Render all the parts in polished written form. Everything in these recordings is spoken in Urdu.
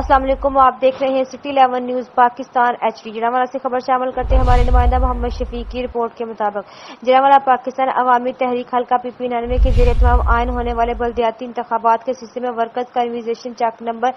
السلام علیکم، آپ دیکھ رہے ہیں سٹی 11 نیوز پاکستان HD۔ جناوالا سے خبر شامل کرتے ہیں ہمارے نمائندہ محمد شفیق کی رپورٹ کے مطابق جناوالا پاکستان عوامی تحریک حلقہ PP 99 کے زیر اہتمام عائن ہونے والے بلدیاتی انتخابات کے سلسلے میں ورکرز کنونشن چک نمبر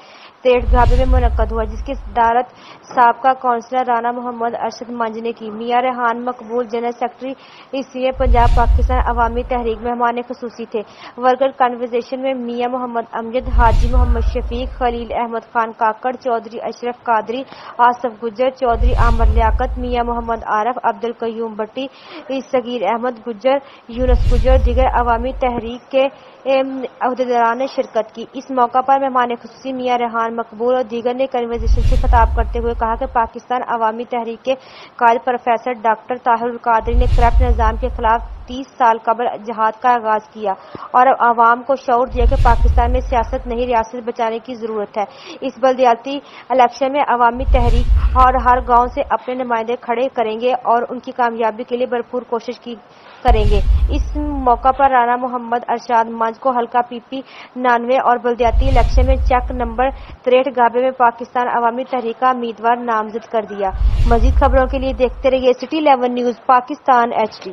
63 گھابے میں منعقد ہوا، جس کی صدارت سابقہ کونسلر رانا محمد ارشد منج نے کی۔ Mian Rehan Maqbool general secretary ECA Punjab Pakistan Awami Tehreek مہمان خصوصی تھے۔ ورکر کنونشن میں میاں محمد امجد، حاجی محمد شفیق، خلیل احمد خان کاکڑ، چودھری اشرف قادری، آصف گجر، چودھری عامر لیاقت، میاں محمد عارف، عبدالقیوم بٹی، صغیر احمد گجر، یونس گجر، دیگر عوامی تحریک کے عہدیداران نے شرکت کی۔ اس موقع پر مہمان خصوصی میاں ریحان مقبول اور دیگر نے کنونشن سے خطاب کرتے ہوئے کہا کہ پاکستان عوامی تحریک کے قائد پروفیسر ڈاکٹر طاہر القادری نے کرپٹ نظام کے خلاف 30 سال قبل جہاد کا آغاز کیا اور عوام کو شعور دیا کہ پاکستان میں سیاست نہیں، ریاست بچانے کی ضرورت ہے۔ اس بلدیاتی الیکشن میں عوامی تحریک اور ہر گاؤں سے اپنے نمائندے کھڑے کریں گے اور ان کی کامیابی کے لیے بھرپور کوشش کریں گے۔ اس موقع پر رانا محمد ارشاد منج کو حلقہ PP 99 اور بلدیاتی الیکشن میں چک نمبر 63 گھابے میں پاکستان عوامی تحریک کا امیدوار نامزد کر دیا۔ مزید خبروں کے لیے دیکھتے رہیے سٹی 11 نیوز پاکستان HD۔